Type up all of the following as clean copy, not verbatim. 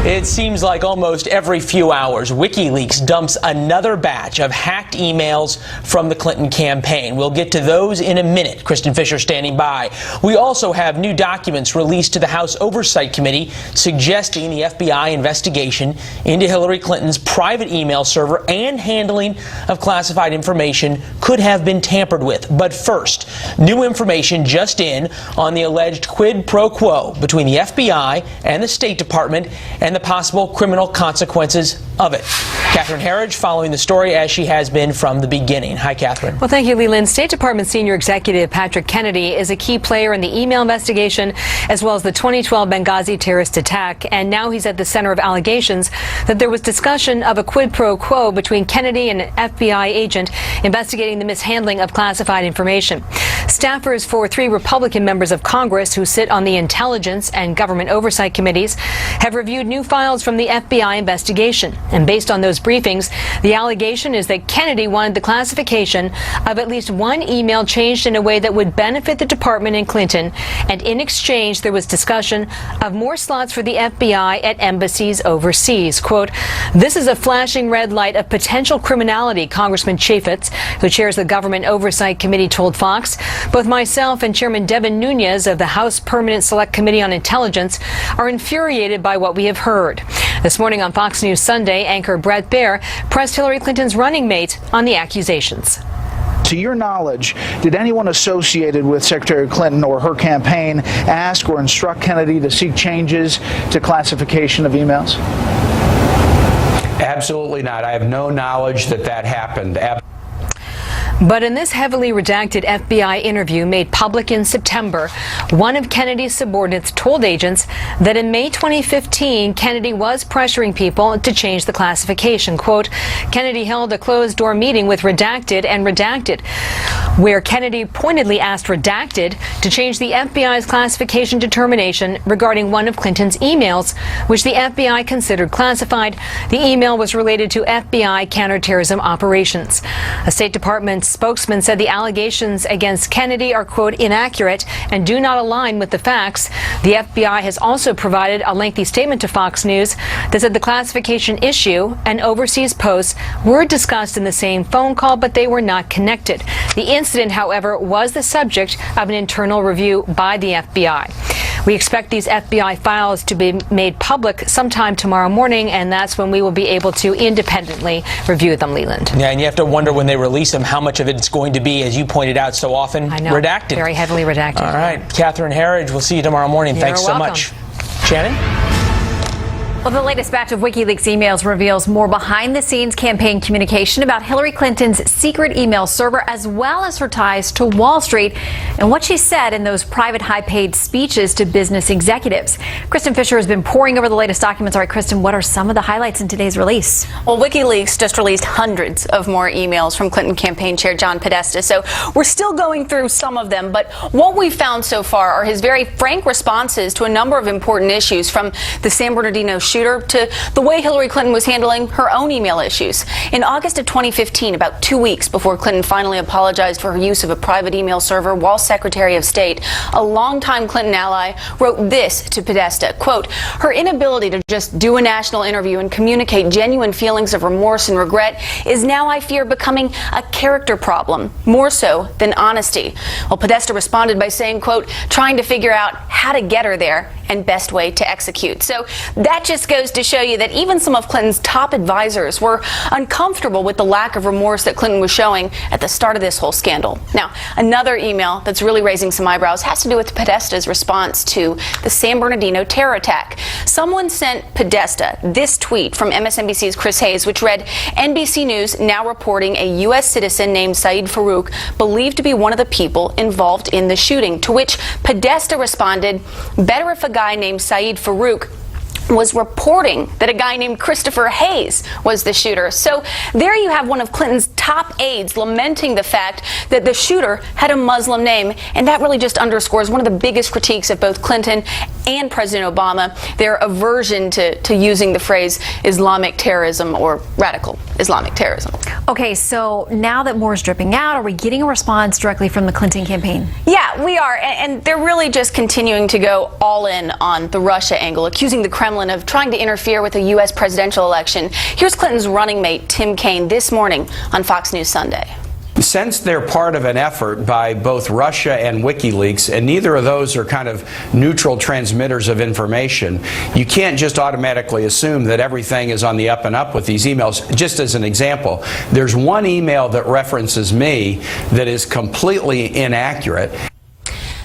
It seems like almost every few hours, WikiLeaks dumps another batch of hacked emails from the Clinton campaign. We'll get to those in a minute. Kristen Fisher standing by. We also have new documents released to the House Oversight Committee suggesting the FBI investigation into Hillary Clinton's private email server and handling of classified information could have been tampered with. But first, new information just in on the alleged quid pro quo between the FBI and the State Department and the possible criminal consequences of it. Catherine Herridge following the story as she has been from the beginning. Hi, Catherine. Well, thank you, Leland. State Department Senior Executive Patrick Kennedy is a key player in the email investigation as well as the 2012 Benghazi terrorist attack. And now he's at the center of allegations that there was discussion of a quid pro quo between Kennedy and an FBI agent investigating the mishandling of classified information. Staffers for 3 Republican members of Congress who sit on the Intelligence and Government Oversight Committees have reviewed new files from the FBI investigation. And based on those briefings, the allegation is that Kennedy wanted the classification of at least one email changed in a way that would benefit the department and Clinton. And in exchange, there was discussion of more slots for the FBI at embassies overseas. Quote, "This is a flashing red light of potential criminality," Congressman Chaffetz, who chairs the Government Oversight Committee, told Fox. "Both myself and Chairman Devin Nunes of the House Permanent Select Committee on Intelligence are infuriated by what we have heard." This morning on Fox News Sunday, anchor Brett Baer pressed Hillary Clinton's running mate on the accusations. To your knowledge, did anyone associated with Secretary Clinton or her campaign ask or instruct Kennedy to seek changes to classification of emails? Absolutely not. I have no knowledge that that happened. But in this heavily redacted FBI interview made public in September, one of Kennedy's subordinates told agents that in May 2015, Kennedy was pressuring people to change the classification. Quote, "Kennedy held a closed-door meeting with Redacted and Redacted, where Kennedy pointedly asked Redacted to change the FBI's classification determination regarding one of Clinton's emails, which the FBI considered classified. The email was related to FBI counterterrorism operations." A State Department spokesman said the allegations against Kennedy are, quote, "inaccurate and do not align with the facts." The FBI has also provided a lengthy statement to Fox News that said the classification issue and overseas posts were discussed in the same phone call, but they were not connected. The incident, however, was the subject of an internal review by the FBI. We expect these FBI files to be made public sometime tomorrow morning, and that's when we will be able to independently review them, Leland. Yeah, and you have to wonder when they release them how much of it's going to be, as you pointed out so often, I know, redacted. Very heavily redacted. All right, Catherine Herridge, we'll see you tomorrow morning. Thanks so much. Shannon? Well, the latest batch of WikiLeaks emails reveals more behind-the-scenes campaign communication about Hillary Clinton's secret email server, as well as her ties to Wall Street and what she said in those private, high-paid speeches to business executives. Kristen Fisher has been poring over the latest documents. All right, Kristen, what are some of the highlights in today's release? Well, WikiLeaks just released hundreds of more emails from Clinton campaign chair John Podesta, so we're still going through some of them, but what we've found so far are his very frank responses to a number of important issues, from the San Bernardino shooter to the way Hillary Clinton was handling her own email issues. In August of 2015, about 2 weeks before Clinton finally apologized for her use of a private email server while Secretary of State, a longtime Clinton ally wrote this to Podesta, quote, "Her inability to just do a national interview and communicate genuine feelings of remorse and regret is now, I fear, becoming a character problem, more so than honesty." Well, Podesta responded by saying, quote, "Trying to figure out how to get her there and best way to execute." So that just goes to show you that even some of Clinton's top advisors were uncomfortable with the lack of remorse that Clinton was showing at the start of this whole scandal. Now, another email that's really raising some eyebrows has to do with Podesta's response to the San Bernardino terror attack. Someone sent Podesta this tweet from MSNBC's Chris Hayes, which read, "NBC News now reporting a U.S. citizen named Saeed Farouk believed to be one of the people involved in the shooting," to which Podesta responded, "Better if a guy named Saeed Farouk was reporting that a guy named Christopher Hayes was the shooter." So there you have one of Clinton's top aides lamenting the fact that the shooter had a Muslim name, and that really just underscores one of the biggest critiques of both Clinton and President Obama, their aversion to using the phrase Islamic terrorism or radical Islamic terrorism. Okay, so now that more is dripping out, are we getting a response directly from the Clinton campaign? Yeah, we are, and they're really just continuing to go all in on the Russia angle, accusing the Kremlin of trying to interfere with the U.S. presidential election. Here's Clinton's running mate, Tim Kaine, this morning on Fox News Sunday. Since they're part of an effort by both Russia and WikiLeaks, and neither of those are kind of neutral transmitters of information, you can't just automatically assume that everything is on the up and up with these emails. Just as an example, there's one email that references me that is completely inaccurate.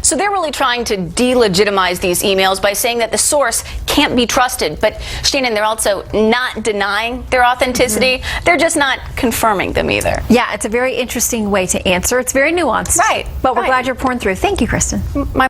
So they're really trying to delegitimize these emails by saying that the source can't be trusted. But Shannon, they're also not denying their authenticity. They're just not confirming them either. Yeah, it's a very interesting way to answer. It's very nuanced. Right. But we're glad you're pouring through. Thank you, Kristen.